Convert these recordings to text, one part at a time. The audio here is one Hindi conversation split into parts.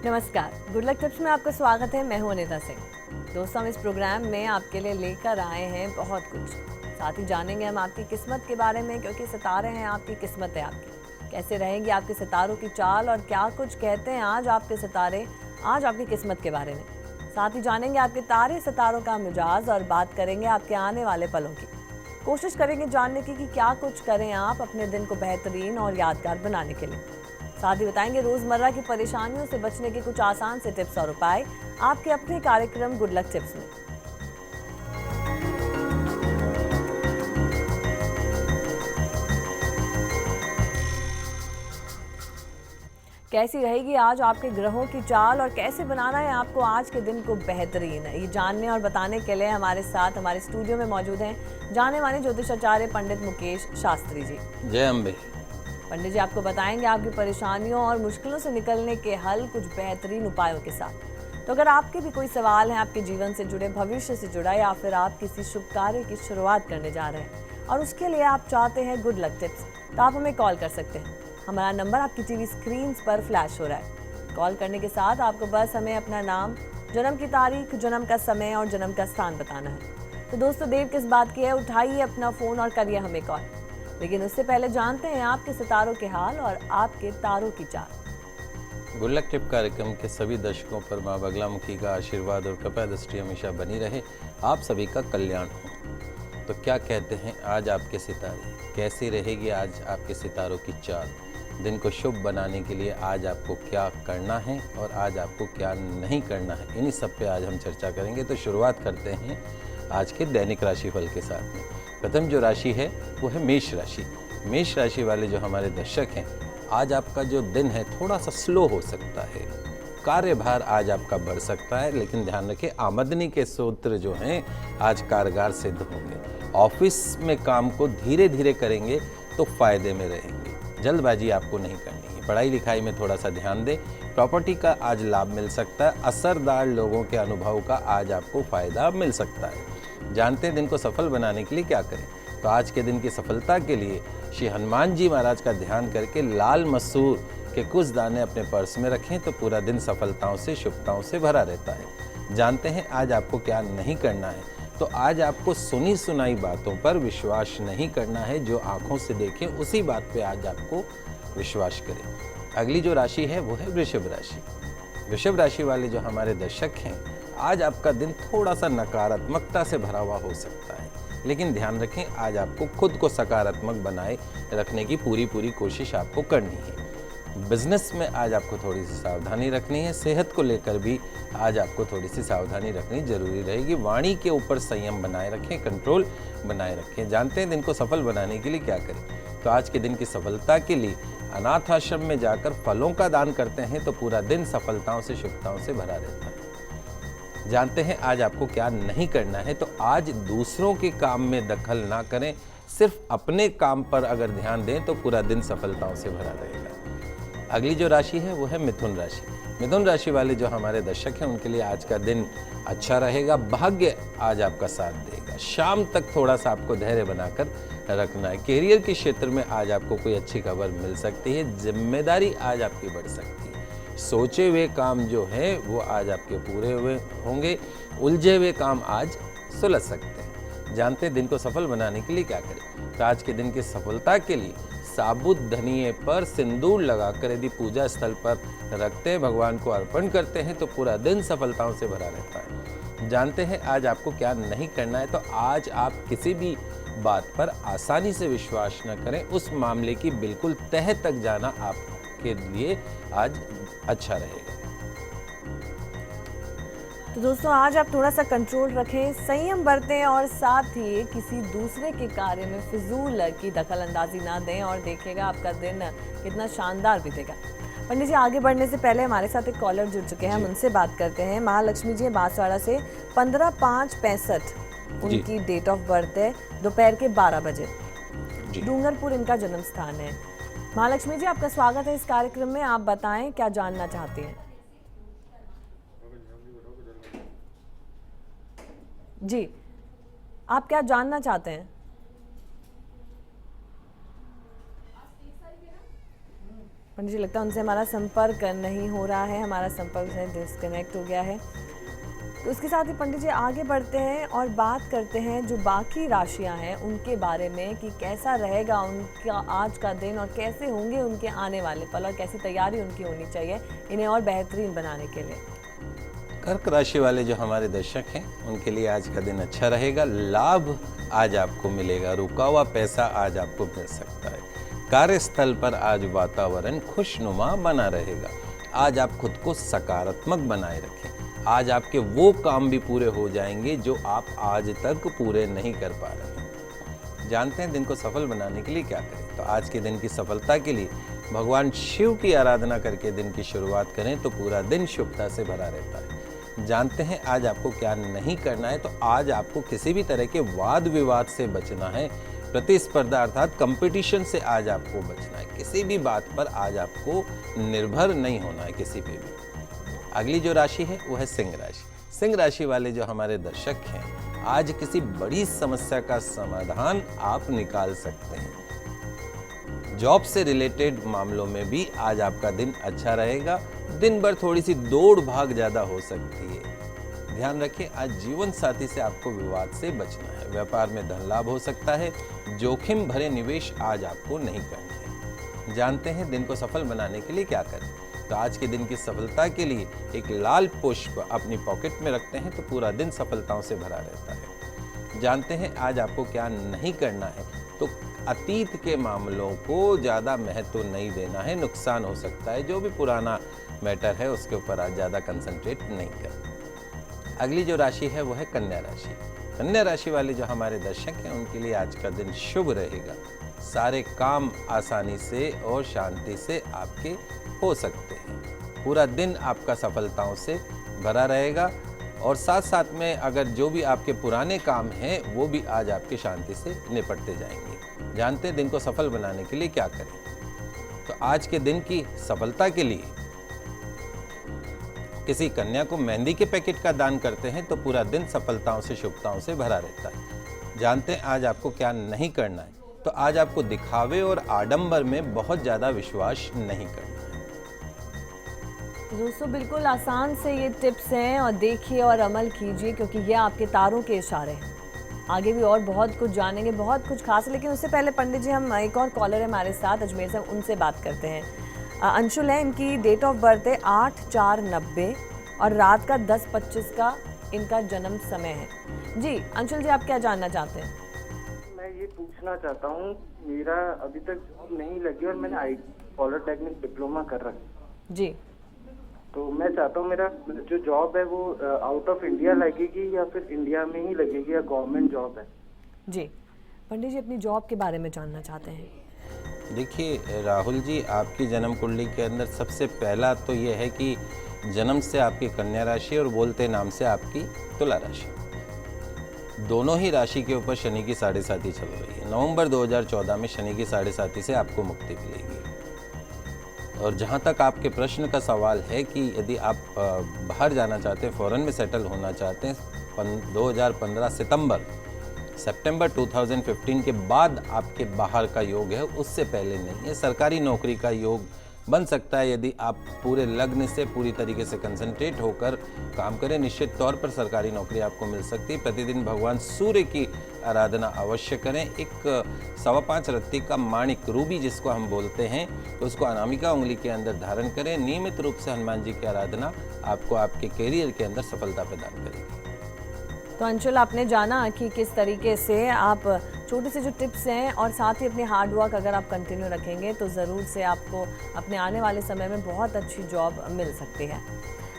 नमस्कार, गुड लक टिप्स में आपका स्वागत है। मैं हूं अनिता सिंह। दोस्तों, हम इस प्रोग्राम में आपके लिए लेकर आए हैं बहुत कुछ। साथ ही जानेंगे हम आपकी किस्मत के बारे में, क्योंकि सितारे हैं आपकी, किस्मत है आपकी। कैसे रहेंगी आपके सितारों की चाल और क्या कुछ कहते हैं आज आपके सितारे आज आपकी किस्मत के बारे में। साथ ही जानेंगे आपके तारे सितारों का मिजाज और बात करेंगे आपके आने वाले पलों की। कोशिश करेंगे जानने की कि क्या कुछ करें आप अपने दिन को बेहतरीन और यादगार बनाने के लिए। साथ ही बताएंगे रोजमर्रा की परेशानियों से बचने के कुछ आसान से टिप्स और उपाय आपके अपने कार्यक्रम गुड लक टिप्स में। कैसी रहेगी आज आपके ग्रहों की चाल और कैसे बनाना है आपको आज के दिन को बेहतरीन, ये जानने और बताने के लिए हमारे साथ हमारे स्टूडियो में मौजूद हैं जाने माने ज्योतिषाचार्य पंडित मुकेश शास्त्री जी। जय अम्बे। पंडित जी आपको बताएंगे आपकी परेशानियों और मुश्किलों से निकलने के हल कुछ बेहतरीन उपायों के साथ। तो अगर आपके भी कोई सवाल है आपके जीवन से जुड़े, भविष्य से जुड़ा, या फिर आप किसी शुभ कार्य की शुरुआत करने जा रहे हैं और उसके लिए आप चाहते हैं गुड लक टिप्स, तो आप हमें कॉल कर सकते हैं। हमारा नंबर आपकी टीवी स्क्रीन पर फ्लैश हो रहा है। कॉल करने के साथ आपको बस हमें अपना नाम, जन्म की तारीख, जन्म का समय और जन्म का स्थान बताना है। तो दोस्तों, देर किस बात की है, उठाइए अपना फोन और करिए हमें कॉल। लेकिन उससे पहले जानते हैं आपके सितारों के हाल और आपके तारों की चाल। गुड लक टिप कार्यक्रम के सभी दर्शकों पर माँ बगलामुखी का आशीर्वाद और कृपा दृष्टि हमेशा बनी रहे, आप सभी का कल्याण हो। तो क्या कहते हैं आज आपके सितारे, कैसी रहेगी आज आपके सितारों की चाल, दिन को शुभ बनाने के लिए आज आपको क्या करना है और आज आपको क्या नहीं करना है, इन्हीं सब पे आज हम चर्चा करेंगे। तो शुरुआत करते हैं आज के दैनिक राशिफल के साथ में। प्रथम जो राशि है वो है मेष राशि। मेष राशि वाले जो हमारे दर्शक हैं, आज आपका जो दिन है थोड़ा सा स्लो हो सकता है, कार्यभार आज आपका बढ़ सकता है, लेकिन ध्यान रखें आमदनी के सूत्र जो हैं आज कारगर सिद्ध होंगे। ऑफिस में काम को धीरे धीरे करेंगे तो फायदे में रहेंगे, जल्दबाजी आपको नहीं करनी है। पढ़ाई लिखाई में थोड़ा सा ध्यान दें, प्रॉपर्टी का आज लाभ मिल सकता है, असरदार लोगों के अनुभव का आज आपको फायदा मिल सकता है। जानते हैं दिन को सफल बनाने के लिए क्या करें। तो आज के दिन की सफलता के लिए श्री हनुमान जी महाराज का ध्यान करके लाल मसूर के कुछ दाने अपने पर्स में रखें तो पूरा दिन सफलताओं से, शुभताओं से भरा रहता है। जानते हैं आज आपको क्या नहीं करना है। तो आज आपको सुनी सुनाई बातों पर विश्वास नहीं करना है, जो आंखों से देखें उसी बात पे आज आपको विश्वास करें। अगली जो राशि है वो है वृषभ राशि। वृषभ राशि वाले जो हमारे दर्शक हैं, आज आपका दिन थोड़ा सा नकारात्मकता से भरा हुआ हो सकता है, लेकिन ध्यान रखें आज आपको खुद को सकारात्मक बनाए रखने की पूरी कोशिश आपको करनी है। बिजनेस में आज आपको थोड़ी सी सावधानी रखनी है, सेहत को लेकर भी आज आपको थोड़ी सी सावधानी रखनी जरूरी रहेगी। वाणी के ऊपर संयम बनाए रखें, कंट्रोल बनाए रखें। जानते हैं दिन को सफल बनाने के लिए क्या करें। तो आज के दिन की सफलता के लिए अनाथ आश्रम में जाकर फलों का दान करते हैं तो पूरा दिन सफलताओं से, शुभताओं से भरा रहता है। जानते हैं आज आपको क्या नहीं करना है। तो आज दूसरों के काम में दखल ना करें, सिर्फ अपने काम पर अगर ध्यान दें तो पूरा दिन सफलताओं से भरा रहेगा। अगली जो राशि है वो है मिथुन राशि। मिथुन राशि वाले जो हमारे दर्शक हैं उनके लिए आज का दिन अच्छा रहेगा। भाग्य आज आपका साथ देगा। शाम तक थोड़ा सा आपको धैर्य बनाकर रखना है। कैरियर के क्षेत्र में आज आपको कोई अच्छी खबर मिल सकती है। जिम्मेदारी आज आपकी बढ़ सकती है। सोचे हुए काम जो है वो आज आपके पूरे हुए होंगे। उलझे हुए काम आज सुलझ सकते हैं। जानते हैं दिन को सफल बनाने के लिए क्या करें। तो आज के दिन की सफलता के लिए साबुत धनिये पर सिंदूर लगाकर यदि पूजा स्थल पर रखते हैं, भगवान को अर्पण करते हैं तो पूरा दिन सफलताओं से भरा रहता है। जानते हैं आज आपको क्या नहीं करना है। तो आज आप किसी भी बात पर आसानी से विश्वास न करें, उस मामले की बिल्कुल तह तक जाना आपके लिए आज अच्छा रहेगा। तो दोस्तों, आज आप थोड़ा सा कंट्रोल रखें, संयम बरतें और साथ ही किसी दूसरे के कार्य में फिजूल की दखल अंदाजी ना दें और देखिएगा आपका दिन कितना शानदार बीतेगा। पंडित जी, आगे बढ़ने से पहले हमारे साथ एक कॉलर जुड़ चुके हैं, हम उनसे बात करते हैं। महालक्ष्मी जी बांसवाड़ा से, 15/5/65 उनकी डेट ऑफ बर्थ है, दोपहर के 12 बजे। डूंगरपुर इनका जन्म स्थान है। महालक्ष्मी जी, आपका स्वागत है इस कार्यक्रम में। आप बताएं क्या जानना चाहते हैं। जी, आप क्या जानना चाहते हैं। पंडित जी, लगता है उनसे हमारा संपर्क नहीं हो रहा है, हमारा संपर्क से डिस्कनेक्ट हो गया है। तो उसके साथ ही पंडित जी आगे बढ़ते हैं और बात करते हैं जो बाकी राशियां हैं उनके बारे में कि कैसा रहेगा उनका आज का दिन और कैसे होंगे उनके आने वाले पल और कैसी तैयारी उनकी होनी चाहिए इन्हें और बेहतरीन बनाने के लिए। कर्क राशि वाले जो हमारे दर्शक हैं उनके लिए आज का दिन अच्छा रहेगा। लाभ आज आपको मिलेगा, रुका हुआ पैसा आज आपको मिल सकता है। कार्यस्थल पर आज वातावरण खुशनुमा बना रहेगा। आज आप खुद को सकारात्मक बनाए रखें। आज आपके वो काम भी पूरे हो जाएंगे जो आप आज तक पूरे नहीं कर पा रहे हैं। जानते हैं दिन को सफल बनाने के लिए क्या करें? तो आज के दिन की सफलता के लिए भगवान शिव की आराधना करके दिन की शुरुआत करें तो पूरा दिन शुभता से भरा रहता है। जानते हैं आज आपको क्या नहीं करना है? तो आज आपको किसी भी तरह के वाद विवाद से बचना है। प्रतिस्पर्धा अर्थात कंपटीशन से आज आपको बचना है। किसी भी बात पर आज आपको निर्भर नहीं होना है किसी पे भी। अगली जो राशि है वो है सिंह राशि। सिंह राशि वाले जो हमारे दर्शक हैं आज किसी बड़ी समस्या का समाधान आप निकाल सकते हैं। जॉब से रिलेटेड मामलों में भी आज आपका दिन अच्छा रहेगा। दिन भर थोड़ी सी दौड़ भाग ज्यादा हो सकती है। ध्यान रखें आज जीवन साथी से आपको विवाद से बचना है। व्यापार में धन लाभ हो सकता है। जोखिम भरे निवेश आज आपको नहीं करने हैं। जानते हैं दिन को सफल बनाने के लिए क्या करें? तो आज के दिन की सफलता के लिए एक लाल पुष्प अपनी पॉकेट में रखते हैं तो पूरा दिन सफलताओं से भरा रहता है। जानते हैं आज आपको क्या नहीं करना है? तो अतीत के मामलों को ज़्यादा महत्व नहीं देना है, नुकसान हो सकता है। जो भी पुराना मैटर है उसके ऊपर आज ज़्यादा कंसंट्रेट नहीं करना। अगली जो राशि है वो है कन्या राशि। कन्या राशि वाले जो हमारे दर्शक हैं उनके लिए आज का दिन शुभ रहेगा। सारे काम आसानी से और शांति से आपके हो सकते हैं। पूरा दिन आपका सफलताओं से भरा रहेगा और साथ साथ में अगर जो भी आपके पुराने काम हैं वो भी आज आपकी शांति से निपटते जाएंगे। जानते हैं दिन को सफल बनाने के लिए क्या करें? तो आज के दिन की सफलता के लिए किसी कन्या को मेहंदी के पैकेट का दान करते हैं तो पूरा दिन सफलताओं से शुभताओं से भरा रहता है। जानते हैं आज आपको क्या नहीं करना है? तो आज आपको दिखावे और आडंबर में बहुत ज़्यादा विश्वास नहीं करना है। दोस्तों बिल्कुल आसान से ये टिप्स हैं और देखिए और अमल कीजिए क्योंकि ये आपके तारों के इशारे हैं। आगे भी और बहुत कुछ जानेंगे, बहुत कुछ खास है, लेकिन उससे पहले पंडित जी हम एक और कॉलर है हमारे साथ अजमेर से, उनसे बात करते हैं। अंशुल है, इनकी डेट ऑफ बर्थ है 8/4/90 और रात का 10:25 का इनका जन्म समय है। जी अंशुल जी, आप क्या जानना चाहते हैं? मैं ये पूछना चाहता हूँ, मेरा अभी तक जॉब नहीं लगी और मैंने पॉलिटेक्निक डिप्लोमा कर रखा जी। तो मैं चाहता हूँ मेरा जो जॉब है वो आउट ऑफ इंडिया लगेगी या फिर इंडिया में ही लगेगी या गवर्नमेंट जॉब है? जी पंडित जी अपनी जॉब के बारे में जानना चाहते हैं। देखिए राहुल जी, आपकी जन्म कुंडली के अंदर सबसे पहला तो ये है कि जन्म से आपकी कन्या राशि और बोलते नाम से आपकी तुला राशि, दोनों ही राशि के ऊपर शनि की 7.5 चल रही है। नवंबर 2014 में शनि की 7.5 से आपको मुक्ति मिलेगी। और जहाँ तक आपके प्रश्न का सवाल है कि यदि आप बाहर जाना चाहते हैं, फॉरेन में सेटल होना चाहते हैं, 2015 सितंबर 2015 के बाद आपके बाहर का योग है, उससे पहले नहीं है। सरकारी नौकरी का योग बन सकता है यदि आप पूरे लग्न से पूरी तरीके से कंसंट्रेट होकर काम करें। निश्चित तौर पर सरकारी नौकरी आपको मिल सकती है। प्रतिदिन भगवान सूर्य की आराधना अवश्य करें। एक 5.25 रत्ती का माणिक रूबी जिसको हम बोलते हैं, तो उसको अनामिका उंगली के अंदर धारण करें। नियमित रूप से हनुमान जी की आराधना आपको आपके कैरियर के अंदर सफलता प्रदान करेगी। तो अंशुल, आपने जाना कि किस तरीके से आप छोटे से जो टिप्स हैं और साथ ही अपने हार्ड वर्क अगर आप कंटिन्यू रखेंगे तो ज़रूर से आपको अपने आने वाले समय में बहुत अच्छी जॉब मिल सकती है।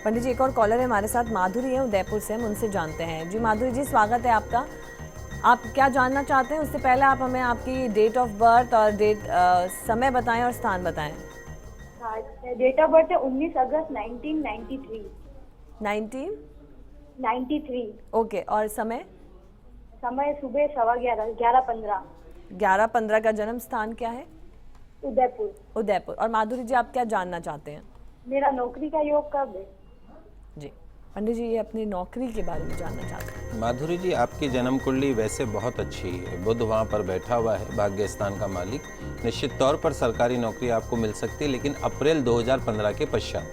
पंडित जी एक और कॉलर है हमारे साथ, माधुरी है उदयपुर से, हम उनसे जानते हैं। जी माधुरी जी, स्वागत है आपका। आप क्या जानना चाहते हैं? उससे पहले आप हमें आपकी डेट ऑफ बर्थ और समय बताएं और स्थान बताएं। डेट ऑफ बर्थ है 19 अगस्त 1993। 1993 ओके। और समय? समय सुबह 11:15। 11:15 का जन्म स्थान क्या है? उदयपुर। उदयपुर। और माधुरी जी आप क्या जानना चाहते हैं? मेरा नौकरी का योग कब है? जी पंडित जी ये अपनी नौकरी के बारे में जानना चाहते हैं। माधुरी जी, आपकी जन्म कुंडली वैसे बहुत अच्छी है। बुध वहाँ पर बैठा हुआ है, भाग्य स्थान का मालिक। निश्चित तौर पर सरकारी नौकरी आपको मिल सकती है, लेकिन अप्रैल 2015 के पश्चात,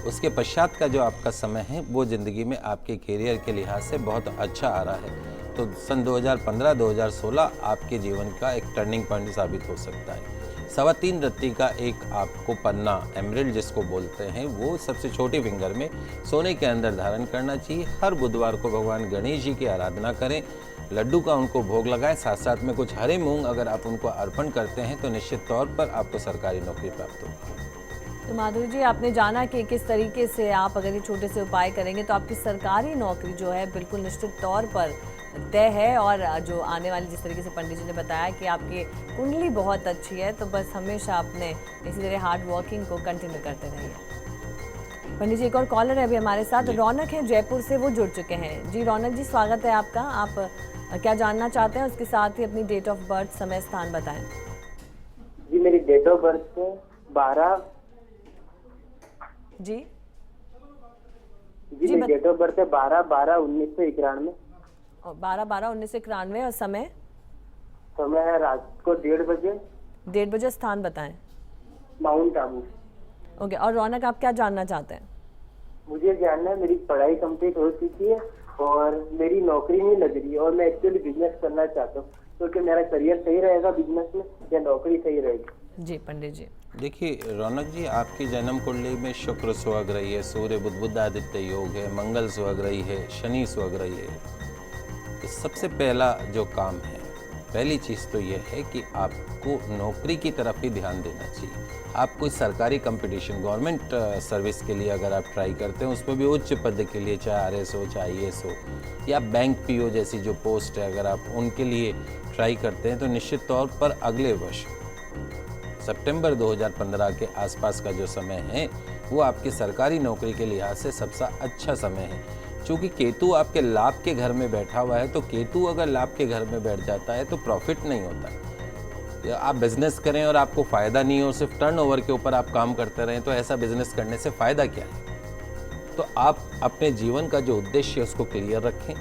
उसके पश्चात का जो आपका समय है वो ज़िंदगी में आपके करियर के लिहाज से बहुत अच्छा आ रहा है। तो सन 2015-2016 आपके जीवन का एक टर्निंग पॉइंट साबित हो सकता है। 3.25 रत्ती का एक आपको पन्ना, एमरल्ड जिसको बोलते हैं, वो सबसे छोटी फिंगर में सोने के अंदर धारण करना चाहिए। हर बुधवार को भगवान गणेश जी की आराधना करें, लड्डू का उनको भोग लगाएं, साथ साथ में कुछ हरे मूंग अगर आप उनको अर्पण करते हैं तो निश्चित तौर पर आपको सरकारी नौकरी प्राप्त होगी। तो माधुरी जी आपने जाना कि किस तरीके से आप अगर ये छोटे से उपाय करेंगे तो आपकी सरकारी नौकरी जो है बिल्कुल निश्चित तौर पर तय है। और जो आने वाली, जिस तरीके से पंडित जी ने बताया कि आपकी कुंडली बहुत अच्छी है, तो बस हमेशा अपने इसी तरह हार्ड वर्किंग को कंटिन्यू करते रहिए। पंडित जी एक और कॉलर है अभी हमारे साथ, रौनक है जयपुर से, वो जुड़ चुके हैं। जी रौनक जी स्वागत है आपका। आप क्या जानना चाहते हैं, उसके साथ ही अपनी डेट ऑफ बर्थ, समय, स्थान बताएं। जी मेरी डेट ऑफ बर्थ है 12 जी जी मेरी डेट ऑफ बर्थ है 12/12/1991। 12/12/1991 और समय है रात को 1:30 बजे। 1:30 बजे। स्थान बताएं। माउंट आबू। ओके। और रौनक आप क्या जानना चाहते हैं? मुझे जानना है, मेरी पढ़ाई कंप्लीट हो चुकी है और मेरी नौकरी नहीं लग रही है और मैं एक्चुअली बिजनेस करना चाहता हूँ, तो क्या मेरा करियर सही रहेगा बिजनेस में या नौकरी सही रहेगी? जी पंडित जी। देखिए रौनक जी, आपकी जन्म कुंडली में शुक्र सुहाग्रही है, सूर्य बुध बुधादित्य योग है, मंगल सुहाग्रही है, शनि सुहाग्रही है। तो सबसे पहला जो काम है, पहली चीज़ तो यह है कि आपको नौकरी की तरफ ही ध्यान देना चाहिए। आप कोई सरकारी कंपटीशन, गवर्नमेंट सर्विस के लिए अगर आप ट्राई करते हैं, उसमें भी उच्च पद के लिए, चाहे RS हो, चाहे IAS हो, या बैंक PO जैसी जो पोस्ट है, अगर आप उनके लिए ट्राई करते हैं तो निश्चित तौर पर अगले वर्ष सितंबर 2015 के आसपास का जो समय है वो आपकी सरकारी नौकरी के लिहाज से सबसे अच्छा समय है। चूँकि केतु आपके लाभ के घर में बैठा हुआ है, तो केतु अगर लाभ के घर में बैठ जाता है तो प्रॉफिट नहीं होता। आप बिजनेस करें और आपको फ़ायदा नहीं हो, सिर्फ टर्नओवर के ऊपर आप काम करते रहें, तो ऐसा बिजनेस करने से फ़ायदा क्या है? तो आप अपने जीवन का जो उद्देश्य है उसको क्लियर रखें।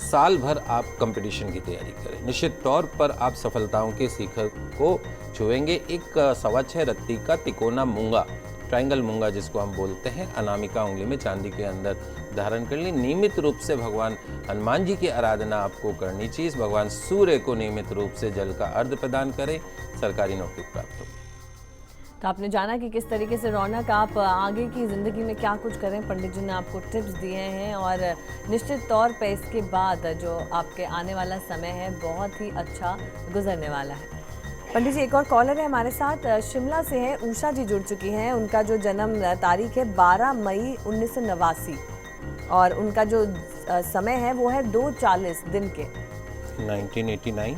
साल भर आप कंपटीशन की तैयारी करें, निश्चित तौर पर आप सफलताओं के शिखर को छुएंगे। एक 6.25 रत्ती का तिकोना मूंगा, ट्रायंगल मूंगा जिसको हम बोलते हैं, अनामिका उंगली में चांदी के अंदर धारण कर लें। नियमित रूप से भगवान हनुमान जी की आराधना आपको करनी चाहिए। भगवान सूर्य को नियमित रूप से जल का अर्घ प्रदान करें, सरकारी नौकरी प्राप्त हो। तो आपने जाना कि किस तरीके से रौनक आप आगे की ज़िंदगी में क्या कुछ करें, पंडित जी ने आपको टिप्स दिए हैं। और निश्चित तौर पे इसके बाद जो आपके आने वाला समय है बहुत ही अच्छा गुजरने वाला है। पंडित जी एक और कॉलर है हमारे साथ, शिमला से है, उषा जी जुड़ चुकी हैं। उनका जो जन्म तारीख है 12 मई 1989 और उनका जो समय है वो है 2:40 दिन के। 1989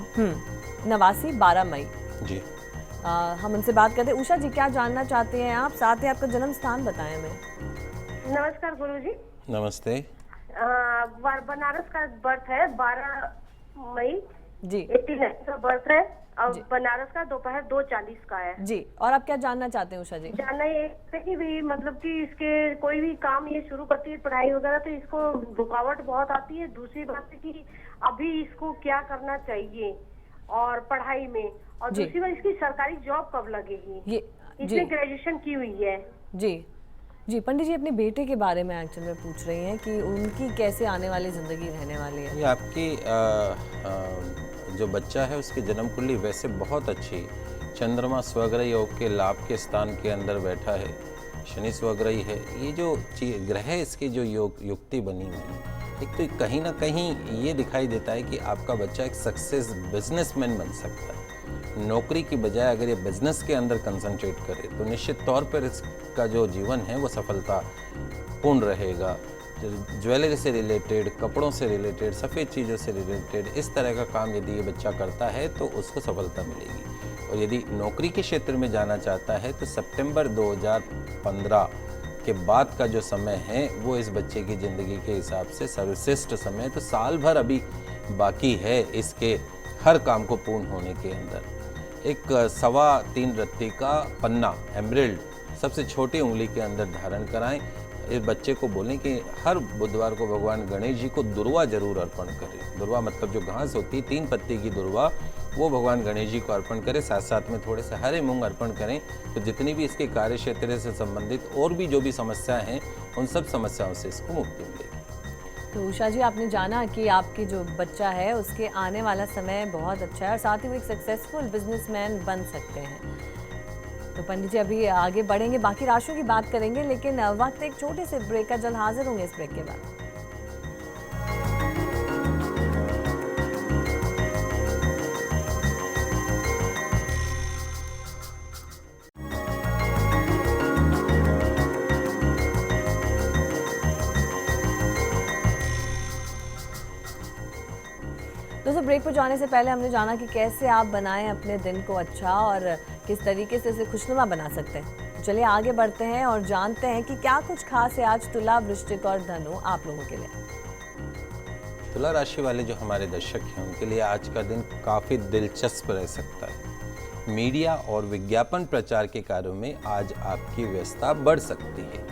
89 12 मई। जी। हम उनसे बात करते हैं। उषा जी क्या जानना चाहते हैं आप, साथ ही आपका जन्म स्थान बताएं हमें। नमस्कार गुरुजी। नमस्ते। बनारस का बर्थ है 12 मई जी। 89 का बर्थ है और बनारस का दोपहर 2:40 का है जी। और आप क्या जानना चाहते हैं उषा जी? जानना ये है कि भी मतलब कि इसके कोई भी काम ये शुरू करती है पढ़ाई वगैरह तो इसको रुकावट बहुत आती है। दूसरी बात है कि अभी इसको क्या करना चाहिए और पढ़ाई में, और दूसरी बात इसकी सरकारी जॉब कब लगेगी? ये इसने ग्रेजुएशन की हुई है। जी जी। पंडित जी अपने बेटे के बारे में एक्चुअली में पूछ रही हैं कि उनकी कैसे आने वाली जिंदगी रहने वाली है। ये आपकी जो बच्चा है उसकी जन्म कुंडली वैसे बहुत अच्छी, चंद्रमा स्वग्रही योग के लाभ के स्थान के अंदर बैठा है, शनि स्वग्रही है। ये जो ग्रह इसकी जो युक्ति बनी हुई है, एक तो कहीं ना कहीं ये दिखाई देता है कि आपका बच्चा एक सक्सेस बिजनेसमैन बन सकता है। नौकरी की बजाय अगर ये बिजनेस के अंदर कंसंट्रेट करे तो निश्चित तौर पर इसका जो जीवन है वो सफलता पूर्ण रहेगा। ज्वेलरी से रिलेटेड, कपड़ों से रिलेटेड, सफ़ेद चीज़ों से रिलेटेड इस तरह का काम यदि ये बच्चा करता है तो उसको सफलता मिलेगी। और यदि नौकरी के क्षेत्र में जाना चाहता है तो सितंबर 2015 के बाद का जो समय है वो इस बच्चे की ज़िंदगी के हिसाब से सर्वश्रेष्ठ समय है। तो साल भर अभी बाकी है इसके हर काम को पूर्ण होने के अंदर। एक 3.25 रत्ती का पन्ना, एमरल्ड, सबसे छोटी उंगली के अंदर धारण कराएं। इस बच्चे को बोलें कि हर बुधवार को भगवान गणेश जी को दुर्वा जरूर अर्पण करें। दुर्वा मतलब जो घास होती है 3 पत्ती की दुर्वा, वो भगवान गणेश जी को अर्पण करें। साथ साथ में थोड़े से हरे मूंग अर्पण करें, तो जितनी भी इसके कार्य क्षेत्र से संबंधित और भी जो भी समस्याएं हैं, उन सब समस्याओं से इसको मुक्ति मिलेगी। तो उषा जी, आपने जाना कि आपकी जो बच्चा है उसके आने वाला समय बहुत अच्छा है और साथ ही वो एक सक्सेसफुल बिजनेसमैन बन सकते हैं। तो पंडित जी अभी आगे बढ़ेंगे, बाकी राशियों की बात करेंगे, लेकिन वक्त एक छोटे से ब्रेक का, जल्द हाजिर होंगे इस ब्रेक के बाद। दोस्तों, ब्रेक पर जाने से पहले हमने जाना कि कैसे आप बनाएं अपने दिन को अच्छा और किस तरीके से इसे खुशनुमा बना सकते हैं। चलिए आगे बढ़ते हैं और जानते हैं कि क्या कुछ खास है आज तुला, वृश्चिक और धनु आप लोगों के लिए। तुला राशि वाले जो हमारे दर्शक हैं, उनके लिए आज का दिन काफ़ी दिलचस्प रह सकता है। मीडिया और विज्ञापन प्रचार के कार्यों में आज आपकी व्यस्तता बढ़ सकती है,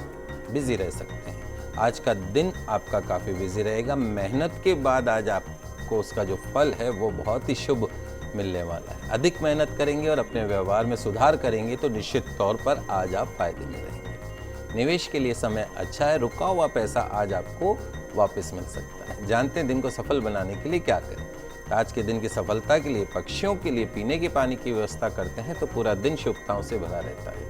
बिजी रह सकते हैं। आज का दिन आपका काफ़ी बिजी रहेगा। मेहनत के बाद आज आपको उसका जो फल है वो बहुत ही शुभ मिलने वाला है। अधिक मेहनत करेंगे और अपने व्यवहार में सुधार करेंगे तो निश्चित तौर पर आज आप फायदे में रहेंगे। निवेश के लिए समय अच्छा है। रुका हुआ पैसा आज आपको वापस मिल सकता है। जानते हैं दिन को सफल बनाने के लिए क्या करें। आज के दिन की सफलता के लिए पक्षियों के लिए पीने के पानी की व्यवस्था करते हैं तो पूरा दिन शुभताओं से भरा रहता है।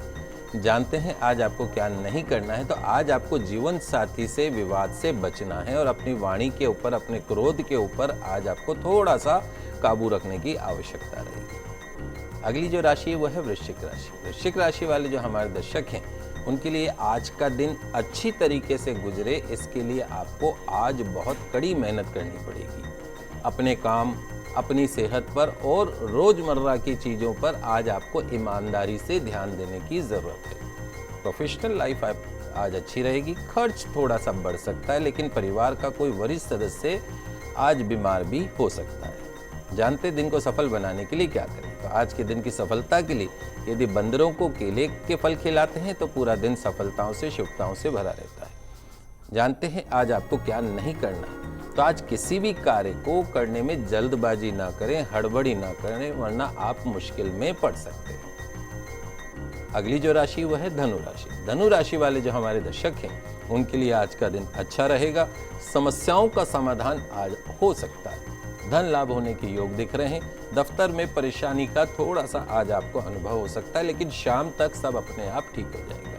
जानते हैं आज आपको क्या नहीं करना है। तो आज आपको जीवन साथी से विवाद से बचना है और अपनी वाणी के ऊपर, अपने क्रोध के ऊपर आज आपको थोड़ा सा काबू रखने की आवश्यकता रहेगी। अगली जो राशि है वो है वृश्चिक राशि। वृश्चिक राशि वाले जो हमारे दर्शक हैं, उनके लिए आज का दिन अच्छी तरीके से गुजरे, इसके लिए आपको आज बहुत कड़ी मेहनत करनी पड़ेगी। अपने काम, अपनी सेहत पर और रोजमर्रा की चीज़ों पर आज आपको ईमानदारी से ध्यान देने की ज़रूरत है। प्रोफेशनल लाइफ आज अच्छी रहेगी। खर्च थोड़ा सा बढ़ सकता है, लेकिन परिवार का कोई वरिष्ठ सदस्य आज बीमार भी हो सकता है। जानते दिन को सफल बनाने के लिए क्या करें। तो आज के दिन की सफलता के लिए यदि बंदरों को केले के फल खिलाते हैं तो पूरा दिन सफलताओं से, शुभताओं से भरा रहता है। जानते हैं आज आपको क्या नहीं करना है। तो आज किसी भी कार्य को करने में जल्दबाजी ना करें, हड़बड़ी ना करें, वरना आप मुश्किल में पड़ सकते हैं। अगली जो राशि वो है धनु राशि। धनु राशि वाले जो हमारे दर्शक हैं, उनके लिए आज का दिन अच्छा रहेगा। समस्याओं का समाधान आज हो सकता है। धन लाभ होने के योग दिख रहे हैं। दफ्तर में परेशानी का थोड़ा सा आज आपको अनुभव हो सकता है, लेकिन शाम तक सब अपने आप ठीक हो जाएगा।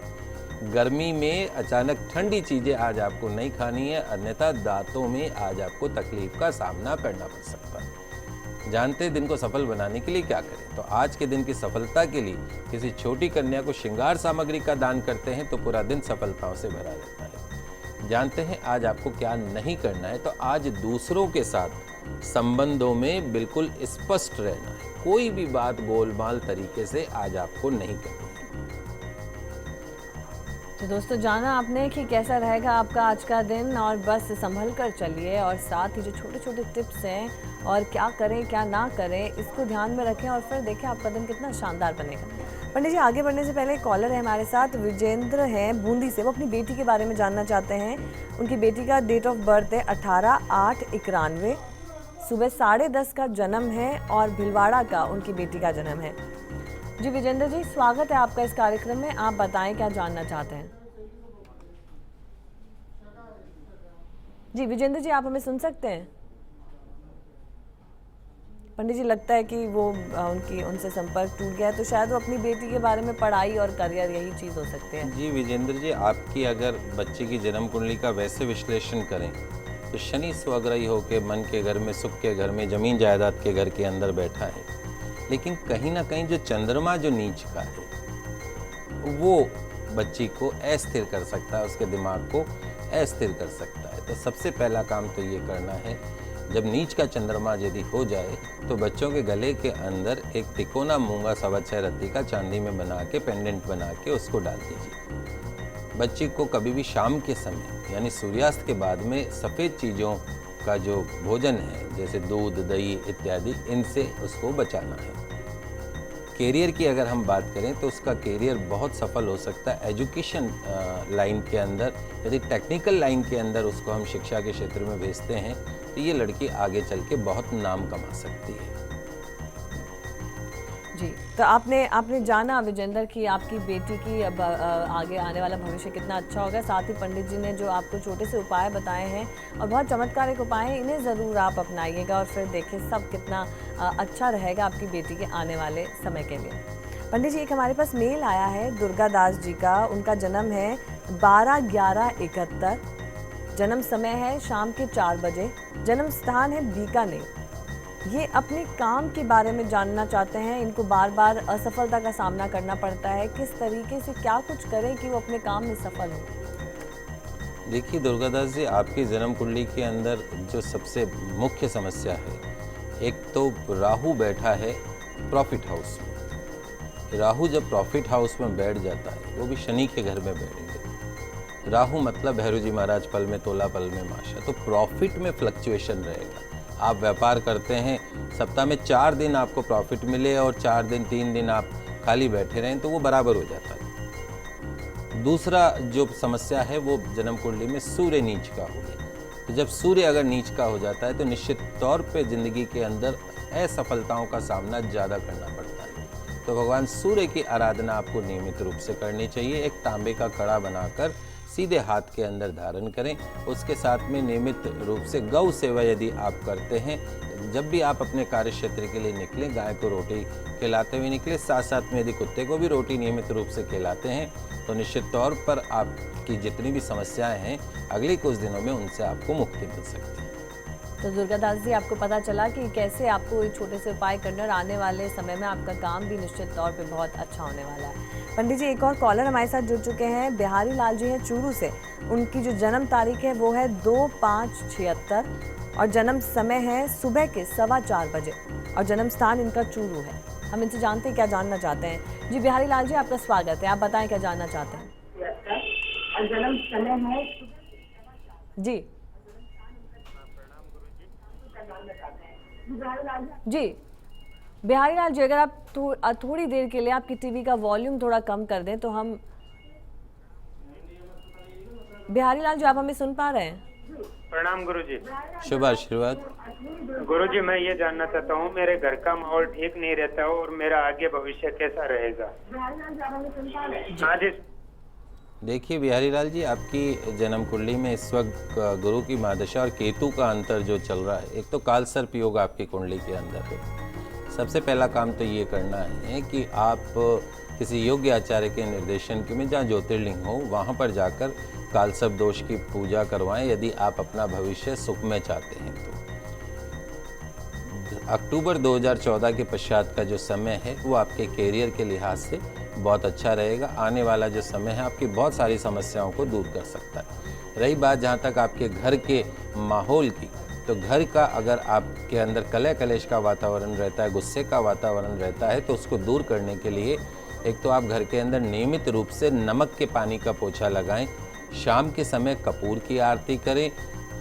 गर्मी में अचानक ठंडी चीजें आज आपको नहीं खानी है, अन्यथा दांतों में आज आपको तकलीफ का सामना करना पड़ सकता है। जानते दिन को सफल बनाने के लिए क्या करें। तो आज के दिन की सफलता के लिए किसी छोटी कन्या को श्रृंगार सामग्री का दान करते हैं तो पूरा दिन सफलताओं से भरा रहता है। जानते हैं आज आपको क्या नहीं करना है। तो आज दूसरों के साथ संबंधों में बिल्कुल स्पष्ट रहना है। कोई भी बात गोलमाल तरीके से आज आपको नहीं करनी है। तो दोस्तों, जाना आपने कि कैसा रहेगा आपका आज का दिन, और बस संभल कर चलिए और साथ ही जो छोटे छोटे टिप्स हैं और क्या करें क्या ना करें इसको ध्यान में रखें और फिर देखें आपका दिन कितना शानदार बनेगा। पंडित जी, आगे बढ़ने से पहले कॉलर है हमारे साथ, विजेंद्र हैं बूंदी से। वो अपनी बेटी के बारे में जानना चाहते हैं। उनकी बेटी का डेट ऑफ बर्थ है 18/8/91, सुबह 10:30 का जन्म है और भिलवाड़ा का उनकी बेटी का जन्म है। जी विजेंद्र जी, स्वागत है आपका इस कार्यक्रम में। आप बताएं क्या जानना चाहते हैं। जी विजेंद्र जी, आप हमें सुन सकते हैं? पंडित जी, लगता है कि वो उनसे संपर्क टूट गया है, तो शायद वो अपनी बेटी के बारे में पढ़ाई और करियर यही चीज़ हो सकती है। जी विजेंद्र जी, आपकी अगर बच्चे की जन्म कुंडली का वैसे विश्लेषण करें तो शनि स्वग्रही होकर मन के घर में, सुख के घर में, जमीन जायदाद के घर के अंदर बैठा है, लेकिन कहीं ना कहीं जो चंद्रमा जो नीच का है वो बच्ची को अस्थिर कर सकता है, उसके दिमाग को अस्थिर कर सकता है। तो सबसे पहला काम तो ये करना है, जब नीच का चंद्रमा यदि हो जाए तो बच्चों के गले के अंदर एक तिकोना मूंगा 6.25 रत्ती का चांदी में बना के, पेंडेंट बना के उसको डाल दीजिए। बच्ची को कभी भी शाम के समय यानी सूर्यास्त के बाद में सफ़ेद चीज़ों का जो भोजन है, जैसे दूध, दही इत्यादि, इनसे उसको बचाना है। कैरियर की अगर हम बात करें तो उसका कैरियर बहुत सफल हो सकता है एजुकेशन लाइन के अंदर। यदि टेक्निकल लाइन के अंदर उसको हम शिक्षा के क्षेत्र में भेजते हैं तो ये लड़की आगे चल के बहुत नाम कमा सकती है। जी, तो आपने जाना विजेंद्र कि आपकी बेटी की अब आगे आने वाला भविष्य कितना अच्छा होगा। साथ ही पंडित जी ने जो आपको छोटे से उपाय बताए हैं और बहुत चमत्कारिक उपाय हैं, इन्हें ज़रूर आप अपनाइएगा और फिर देखिए सब कितना अच्छा रहेगा आपकी बेटी के आने वाले समय के लिए। पंडित जी, एक हमारे पास मेल आया है दुर्गा दास जी का। उनका जन्म है 12/11/71, जन्म समय है शाम के 4 बजे, जन्म स्थान है बीकानेर। ये अपने काम के बारे में जानना चाहते हैं। इनको बार बार असफलता का सामना करना पड़ता है, किस तरीके से क्या कुछ करें कि वो अपने काम में सफल हो। देखिए दुर्गादास जी, आपकी जन्म कुंडली के अंदर जो सबसे मुख्य समस्या है, एक तो राहु बैठा है प्रॉफिट हाउस में। राहु जब प्रॉफिट हाउस में बैठ जाता है, वो भी शनि के घर में बैठेंगे। राहु मतलब भैरू जी महाराज पल में तोला पल में माशा, तो प्रॉफिट में फ्लक्चुएशन रहेगा। आप व्यापार करते हैं, सप्ताह में 4 दिन आपको प्रॉफिट मिले और 4 दिन 3 दिन आप खाली बैठे रहें तो वो बराबर हो जाता है। दूसरा जो समस्या है वो जन्म कुंडली में सूर्य नीच का हो गया। तो जब सूर्य अगर नीच का हो जाता है तो निश्चित तौर पे ज़िंदगी के अंदर असफलताओं का सामना ज़्यादा करना पड़ता है। तो भगवान सूर्य की आराधना आपको नियमित रूप से करनी चाहिए। एक तांबे का कड़ा बनाकर सीधे हाथ के अंदर धारण करें। उसके साथ में नियमित रूप से गौ सेवा यदि आप करते हैं, जब भी आप अपने कार्य क्षेत्र के लिए निकलें, गाय को रोटी खिलाते हुए निकले, साथ साथ में यदि कुत्ते को भी रोटी नियमित रूप से खिलाते हैं तो निश्चित तौर पर आपकी जितनी भी समस्याएं हैं अगले कुछ दिनों में उनसे आपको मुक्ति मिल सकती है। तो दुर्गादास जी, आपको पता चला कि कैसे आपको छोटे से उपाय करने और आने वाले समय में आपका काम भी निश्चित तौर पे बहुत अच्छा होने वाला है। पंडित जी, एक और कॉलर हमारे साथ जुड़ चुके हैं, बिहारी लाल जी हैं चूरू से। उनकी जो जन्म तारीख है वो है 2/5/76 और जन्म समय है सुबह के 4:15 बजे और जन्म स्थान इनका चूरू है। हम इनसे जानते हैं क्या जानना चाहते हैं। जी बिहारी लाल जी, आपका स्वागत है, आप बताएं क्या जानना चाहते हैं। जन्म समय है जी जी बिहारी लाल जी, अगर आप थोड़ी देर के लिए आपकी टीवी का वॉल्यूम थोड़ा कम कर दें तो हम। बिहारी लाल जी, आप हमें सुन पा रहे हैं? प्रणाम गुरुजी। शुभ आशीर्वाद। गुरुजी, मैं ये जानना चाहता हूँ, मेरे घर का माहौल ठीक नहीं रहता और मेरा आगे भविष्य कैसा रहेगा। हाँ जी। देखिए बिहारी लाल जी, आपकी जन्म कुंडली में इस वक्त गुरु की महादशा और केतु का अंतर जो चल रहा है, एक तो काल सर्प योग आपकी कुंडली के अंदर है। सबसे पहला काम तो ये करना है कि आप किसी योग्य आचार्य के निर्देशन में जहाँ ज्योतिर्लिंग हो वहाँ पर जाकर काल सर्प दोष की पूजा करवाएं, यदि आप अपना भविष्य सुखमय चाहते हैं तो। अक्टूबर 2014 के पश्चात का जो समय है वो आपके कैरियर के लिहाज से बहुत अच्छा रहेगा। आने वाला जो समय है आपकी बहुत सारी समस्याओं को दूर कर सकता है। रही बात जहाँ तक आपके घर के माहौल की, तो घर का अगर आपके अंदर कलह कलेश का वातावरण रहता है, गुस्से का वातावरण रहता है, तो उसको दूर करने के लिए एक तो आप घर के अंदर नियमित रूप से नमक के पानी का पोछा लगाएं। शाम के समय कपूर की आरती करें।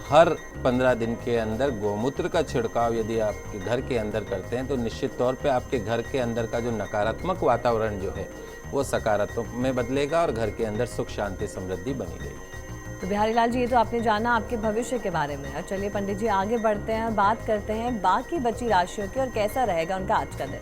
हर 15 दिन के अंदर गोमूत्र का छिड़काव यदि आपके घर के अंदर करते हैं तो निश्चित तौर पे आपके घर के अंदर का जो नकारात्मक वातावरण जो है वो सकारात्मक में बदलेगा और घर के अंदर सुख शांति समृद्धि बनी रहेगी। तो बिहारी लाल जी, ये तो आपने जाना आपके भविष्य के बारे में। और चलिए पंडित जी, आगे बढ़ते हैं, बात करते हैं बाकी बची राशियों की और कैसा रहेगा उनका आज का दिन।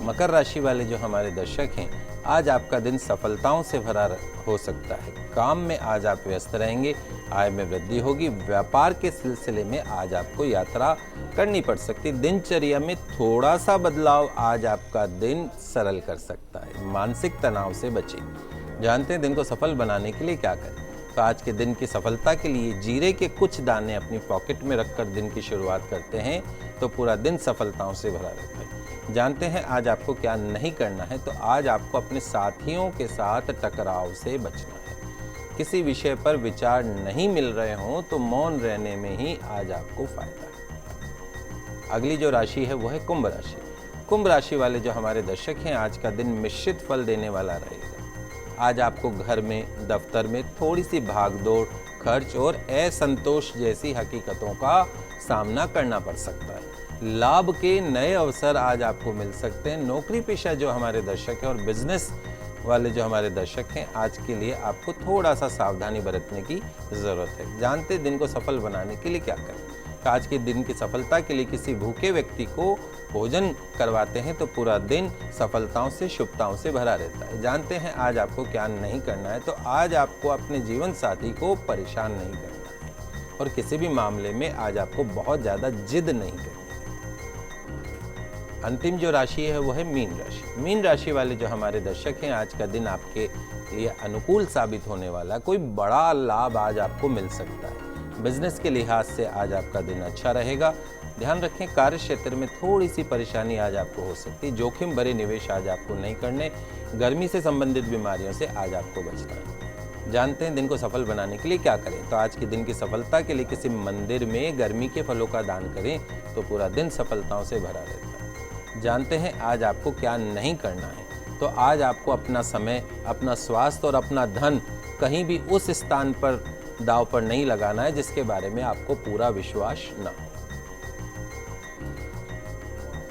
मकर राशि वाले जो हमारे दर्शक हैं, आज आपका दिन सफलताओं से भरा हो सकता है। काम में आज आप व्यस्त रहेंगे, आय में वृद्धि होगी। व्यापार के सिलसिले में आज आपको यात्रा करनी पड़ सकती है। दिनचर्या में थोड़ा सा बदलाव आज आपका दिन सरल कर सकता है। मानसिक तनाव से बचें। जानते हैं दिन को सफल बनाने के लिए क्या करें। तो आज के दिन की सफलता के लिए जीरे के कुछ दाने अपनी पॉकेट में रखकर दिन की शुरुआत करते हैं तो पूरा दिन सफलताओं से भरा रहता है। जानते हैं आज आपको क्या नहीं करना है। तो आज आपको अपने साथियों के साथ टकराव से बचना है। किसी विषय पर विचार नहीं मिल रहे हों तो मौन रहने में ही आज आपको फायदा है। अगली जो राशि है वो है कुंभ राशि। कुंभ राशि वाले जो हमारे दर्शक हैं, आज का दिन मिश्रित फल देने वाला रहेगा। आज आपको घर में, दफ्तर में थोड़ी सी भागदौड़, खर्च और असंतोष जैसी हकीकतों का सामना करना पड़ सकता है। लाभ के नए अवसर आज आपको मिल सकते हैं। नौकरी पेशा जो हमारे दर्शक हैं और बिजनेस वाले जो हमारे दर्शक हैं, आज के लिए आपको थोड़ा सा सावधानी बरतने की ज़रूरत है। जानते दिन को सफल बनाने के लिए क्या करें। आज के दिन की सफलता के लिए किसी भूखे व्यक्ति को भोजन करवाते हैं तो पूरा दिन सफलताओं से शुभताओं से भरा रहता है। जानते हैं आज आपको क्या नहीं करना है। तो आज आपको अपने जीवन साथी को परेशान नहीं करना है और किसी भी मामले में आज आपको बहुत ज़्यादा जिद नहीं करनी है। अंतिम जो राशि है वो है मीन राशि। मीन राशि वाले जो हमारे दर्शक हैं, आज का दिन आपके लिए अनुकूल साबित होने वाला है। कोई बड़ा लाभ आज आपको मिल सकता है। बिजनेस के लिहाज से आज आपका दिन अच्छा रहेगा। ध्यान रखें, कार्य क्षेत्र में थोड़ी सी परेशानी आज आपको हो सकती है। जोखिम भरे निवेश आज आपको नहीं करने। गर्मी से संबंधित बीमारियों से आज आपको बचना है। जानते हैं दिन को सफल बनाने के लिए क्या करें। तो आज के दिन की सफलता के लिए किसी मंदिर में गर्मी के फलों का दान करें तो पूरा दिन सफलताओं से भरा रहता है। जानते हैं आज आपको क्या नहीं करना है। तो आज आपको अपना समय, अपना स्वास्थ्य और अपना धन कहीं भी उस स्थान पर दाव पर नहीं लगाना है जिसके बारे में आपको पूरा विश्वास न हो।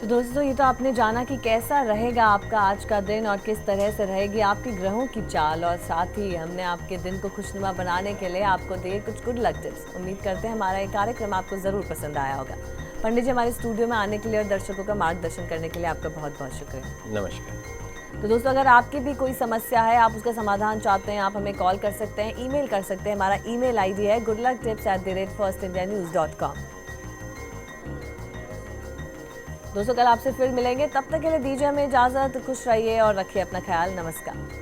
तो दोस्तों, ये तो आपने जाना कि कैसा रहेगा आपका आज का दिन और किस तरह से रहेगी आपके ग्रहों की चाल, और साथ ही हमने आपके दिन को खुशनुमा बनाने के लिए आपको दिए कुछ गुड लक टिप्स। उम्मीद करते हैं हमारा ये कार्यक्रम आपको ज़रूर पसंद आया होगा। पंडित जी, हमारे स्टूडियो में आने के लिए और दर्शकों का मार्गदर्शन करने के लिए आपका बहुत बहुत शुक्रिया। नमस्कार। तो दोस्तों, अगर आपकी भी कोई समस्या है, आप उसका समाधान चाहते हैं, आप हमें कॉल कर सकते हैं, ईमेल कर सकते हैं। हमारा ईमेल आईडी है goodlucktips@firstindianews.com। दोस्तों, कल आपसे फिर मिलेंगे। तब तक के लिए दीजिए हमें इजाज़त। खुश रहिए और रखिए अपना ख्याल। नमस्कार।